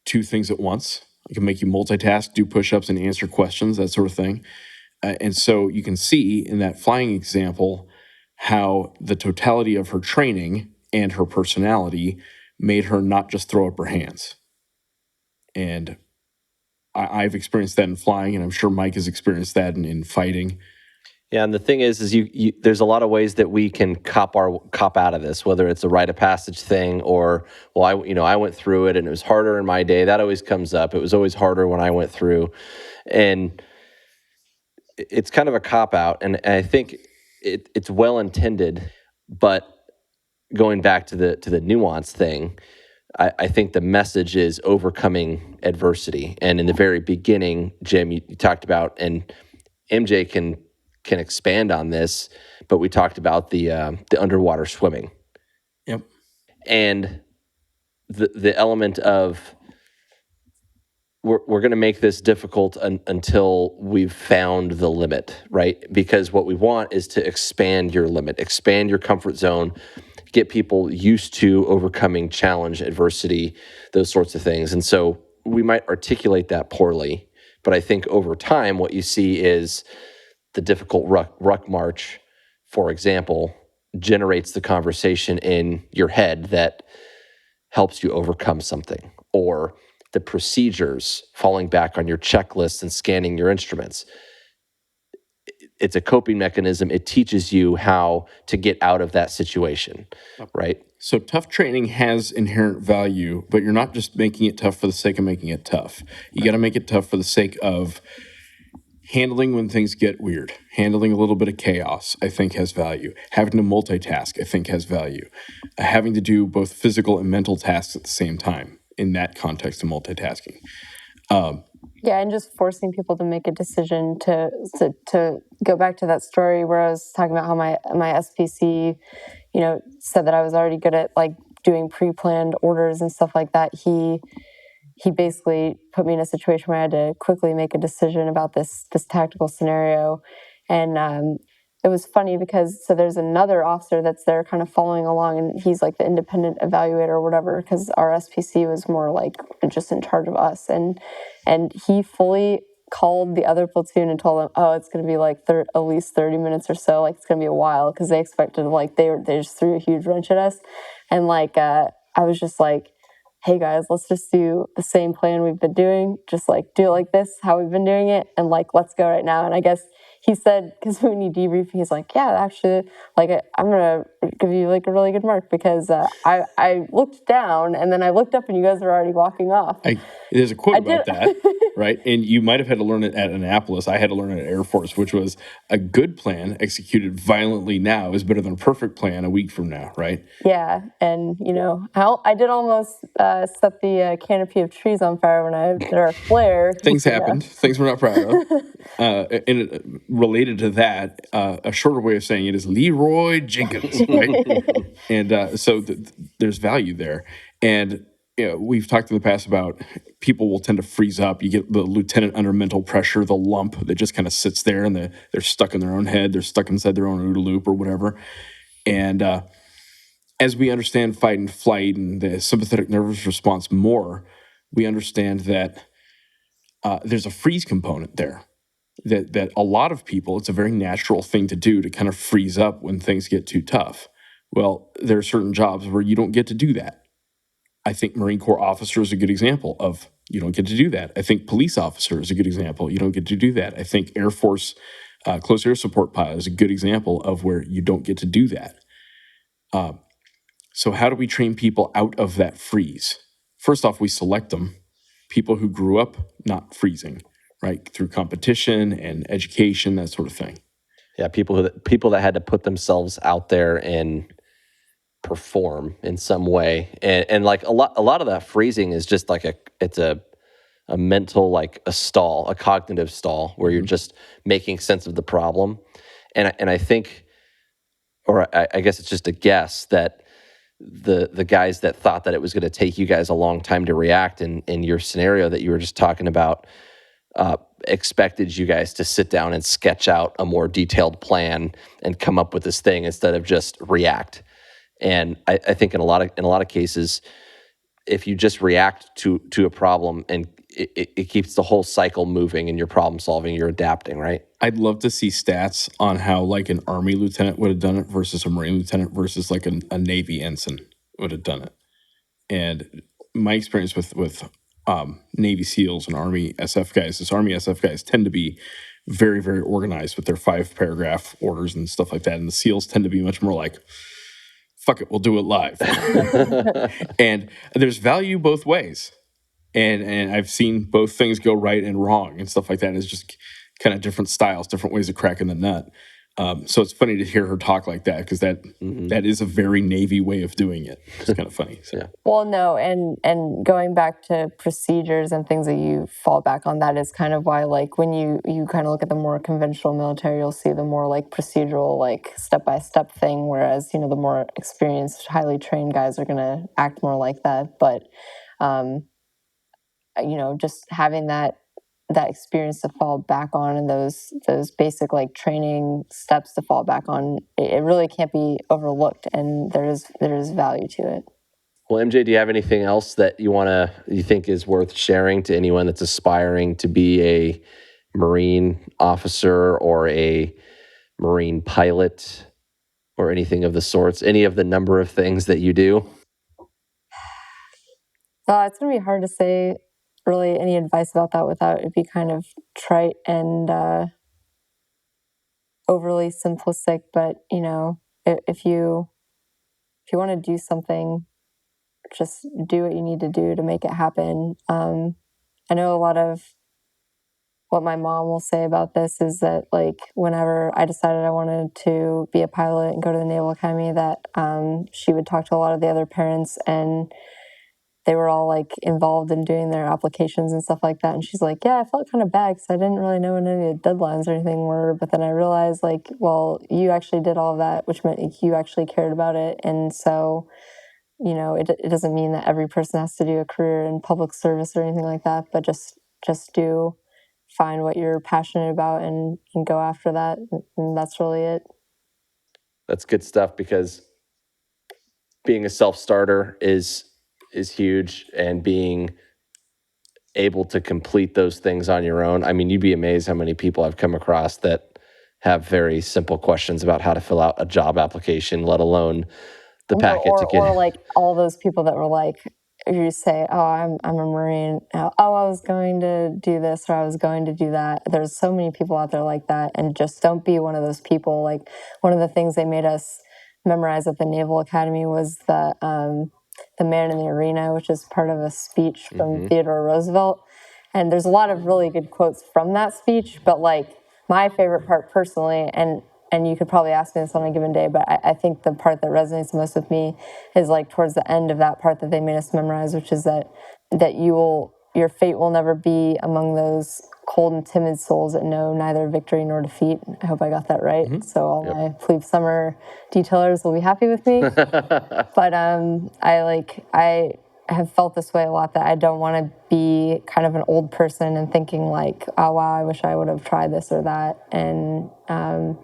2 things at once. I can make you multitask, do push-ups, and answer questions, that sort of thing. And so you can see in that flying example how the totality of her training and her personality made her not just throw up her hands. And I've experienced that in flying, and I'm sure Mike has experienced that in fighting. Yeah, and the thing is you there's a lot of ways that we can cop out of this, whether it's a rite of passage thing or, well, I went through it and it was harder in my day. That always comes up. It was always harder when I went through, and it's kind of a cop out. And I think it's well intended, but going back to the nuance thing, I think the message is overcoming adversity. And in the very beginning, Jim, you talked about, and MJ can expand on this, but we talked about the underwater swimming. Yep. And the element of we're going to make this difficult until we've found the limit, right? Because what we want is to expand your limit, expand your comfort zone, get people used to overcoming challenge, adversity, those sorts of things. And so we might articulate that poorly, but I think over time what you see is the difficult ruck march, for example, generates the conversation in your head that helps you overcome something, or the procedures, falling back on your checklist and scanning your instruments. It's a coping mechanism. It teaches you how to get out of that situation, right? So tough training has inherent value, but you're not just making it tough for the sake of making it tough. You got to make it tough for the sake of handling when things get weird. Handling a little bit of chaos, I think, has value. Having to multitask, I think, has value. Having to do both physical and mental tasks at the same time in that context of multitasking. Yeah, and just forcing people to make a decision to go back to that story where I was talking about how my SPC, said that I was already good at like doing pre-planned orders and stuff like that. He basically put me in a situation where I had to quickly make a decision about this tactical scenario, and it was funny because there's another officer that's there kind of following along, and he's like the independent evaluator or whatever, because our SPC was more like just in charge of us, and he fully called the other platoon and told them, oh, it's going to be like at least 30 minutes or so, like it's going to be a while, because they expected, like they just threw a huge wrench at us, and like I was just like, hey guys, let's just do the same plan we've been doing, just like do it like this, how we've been doing it, and like let's go right now. And I guess he said, because when you debrief, he's like, yeah, actually, like I'm gonna give you like a really good mark, because I looked down and then I looked up and you guys were already walking off. There's a quote about that, right? And you might have had to learn it at Annapolis. I had to learn it at Air Force, which was a good plan executed violently now is better than a perfect plan a week from now, right? Yeah, and I did almost set the canopy of trees on fire when I did our flare. Things happened. Things we're not proud of. And related to that, a shorter way of saying it is Leroy Jenkins, right? And so there's value there. And we've talked in the past about people will tend to freeze up. You get the lieutenant under mental pressure, the lump that just kind of sits there, and they're stuck in their own head. They're stuck inside their own OODA loop or whatever. And as we understand fight and flight and the sympathetic nervous response more, we understand that there's a freeze component there. That a lot of people, it's a very natural thing to do to kind of freeze up when things get too tough. Well, there are certain jobs where you don't get to do that. I think Marine Corps officer is a good example of you don't get to do that. I think police officer is a good example. You don't get to do that. I think Air Force close air support pilot is a good example of where you don't get to do that. So how do we train people out of that freeze? First off, we select them, people who grew up not freezing, right? Through competition and education, that sort of thing. Yeah, people that had to put themselves out there and perform in some way, and like a lot of that freezing is just like a mental, like a stall, a cognitive stall, where you're just making sense of the problem, and I think, or I guess it's just a guess that the guys that thought that it was going to take you guys a long time to react in your scenario that you were just talking about, expected you guys to sit down and sketch out a more detailed plan and come up with this thing instead of just react. And I think in a lot of cases, if you just react to a problem, and it keeps the whole cycle moving, and you're problem solving, you're adapting, right? I'd love to see stats on how like an Army lieutenant would have done it versus a Marine lieutenant versus like a Navy ensign would have done it. And my experience with Navy SEALs and Army SF guys is Army SF guys tend to be very, very organized with their 5-paragraph orders and stuff like that. And the SEALs tend to be much more like, fuck it, we'll do it live. And there's value both ways. And I've seen both things go right and wrong and stuff like that. It's just kind of different styles, different ways of cracking the nut. So it's funny to hear her talk like that, because that is a very Navy way of doing it. It's kind of funny. So. Yeah. Well, no, and going back to procedures and things that you fall back on, that is kind of why, like, when you kind of look at the more conventional military, you'll see the more, like, procedural, like, step-by-step thing, whereas, the more experienced, highly trained guys are going to act more like that. But, just having that experience to fall back on, and those basic, like, training steps to fall back on, it really can't be overlooked, and there is value to it. Well, MJ, do you have anything else that you think is worth sharing to anyone that's aspiring to be a Marine officer or a Marine pilot or anything of the sorts? Any of the number of things that you do? It's going to be hard to say really any advice about that without it be kind of trite and overly simplistic. But if you want to do something, just do what you need to do to make it happen. I know a lot of what my mom will say about this is that, like, whenever I decided I wanted to be a pilot and go to the Naval Academy, that she would talk to a lot of the other parents, and they were all, like, involved in doing their applications and stuff like that. And she's like, yeah, I felt kind of bad because I didn't really know what any of the deadlines or anything were. But then I realized, like, well, you actually did all of that, which meant you actually cared about it. And so, it doesn't mean that every person has to do a career in public service or anything like that, but just find what you're passionate about and go after that. And that's really it. That's good stuff, because being a self-starter is huge, and being able to complete those things on your own. I mean, you'd be amazed how many people I've come across that have very simple questions about how to fill out a job application, let alone the packet to get. Or like all those people that were like, you say, oh, I'm a Marine. Oh, I was going to do this, or I was going to do that. There's so many people out there like that, and just don't be one of those people. Like, one of the things they made us memorize at the Naval Academy was the Man in the Arena, which is part of a speech from Theodore Roosevelt. And there's a lot of really good quotes from that speech, but, like, my favorite part personally, and you could probably ask me this on a given day, but I think the part that resonates most with me is, like, towards the end of that part that they made us memorize, which is that your fate will never be among those cold and timid souls that know neither victory nor defeat. I hope I got that right. So all my plebe summer detailers will be happy with me. But I have felt this way a lot, that I don't want to be kind of an old person and thinking like, oh wow, I wish I would have tried this or that. And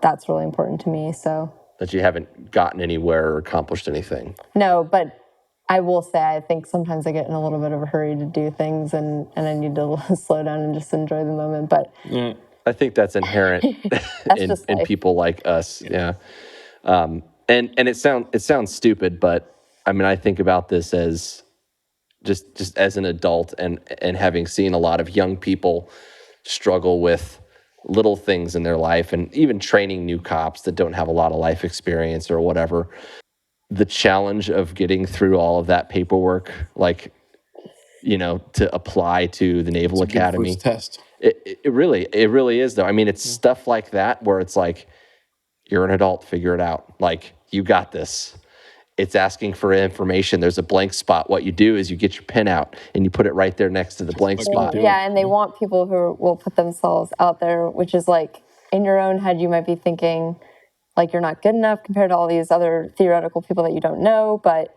that's really important to me. So that you haven't gotten anywhere or accomplished anything. No, but I will say I think sometimes I get in a little bit of a hurry to do things, and I need to slow down and just enjoy the moment. But I think that's inherent in people like us. Yeah. And it sounds stupid, but I mean, I think about this as just as an adult, and having seen a lot of young people struggle with little things in their life, and even training new cops that don't have a lot of life experience or whatever. the challenge of getting through all of that paperwork, like, to apply to the Naval Academy. Good first test. It really is, though. I mean, it's stuff like that where it's like, you're an adult, figure it out. Like, you got this. It's asking for information. There's a blank spot. What you do is you get your pen out and you put it right there next to the blank spot. Yeah, and they want people who will put themselves out there, which is like, in your own head, you might be thinking, like, you're not good enough compared to all these other theoretical people that you don't know, but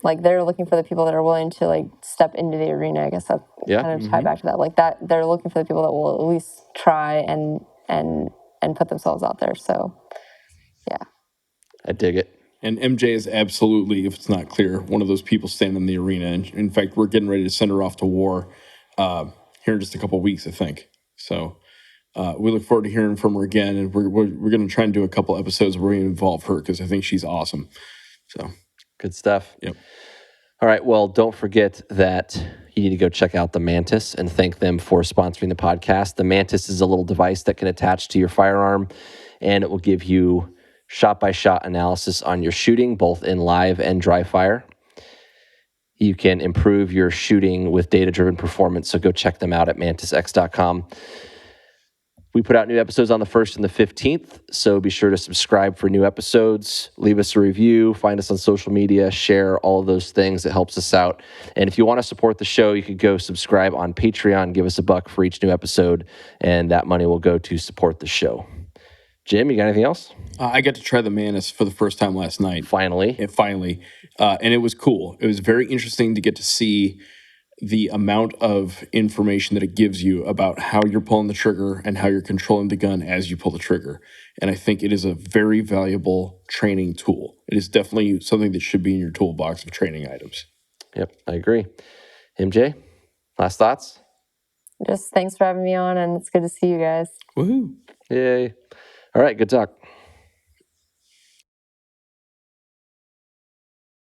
like, they're looking for the people that are willing to like step into the arena. I guess that kind of tie back to that. Like that, they're looking for the people that will at least try and put themselves out there. So, yeah, I dig it. And MJ is absolutely, if it's not clear, one of those people standing in the arena. And in fact, we're getting ready to send her off to war here in just a couple of weeks, I think. So we look forward to hearing from her again, and we're going to try and do a couple episodes where we involve her because I think she's awesome. So. Good stuff. Yep. All right. Well, don't forget that you need to go check out the Mantis and thank them for sponsoring the podcast. The Mantis is a little device that can attach to your firearm, and it will give you shot-by-shot analysis on your shooting, both in live and dry fire. You can improve your shooting with data-driven performance, so go check them out at MantisX.com. We put out new episodes on the 1st and the 15th, so be sure to subscribe for new episodes, leave us a review, find us on social media, share all of those things. It helps us out. And if you want to support the show, you could go subscribe on Patreon, give us $1 for each new episode, and that money will go to support the show. Jim, you got anything else? I got to try the Mantis for the first time last night. Finally. And it was cool. It was very interesting to get to see the amount of information that it gives you about how you're pulling the trigger and how you're controlling the gun as you pull the trigger. And I think it is a very valuable training tool. It is definitely something that should be in your toolbox of training items. Yep, I agree. MJ, last thoughts? Just thanks for having me on, and it's good to see you guys. Woohoo. Yay. All right, good talk.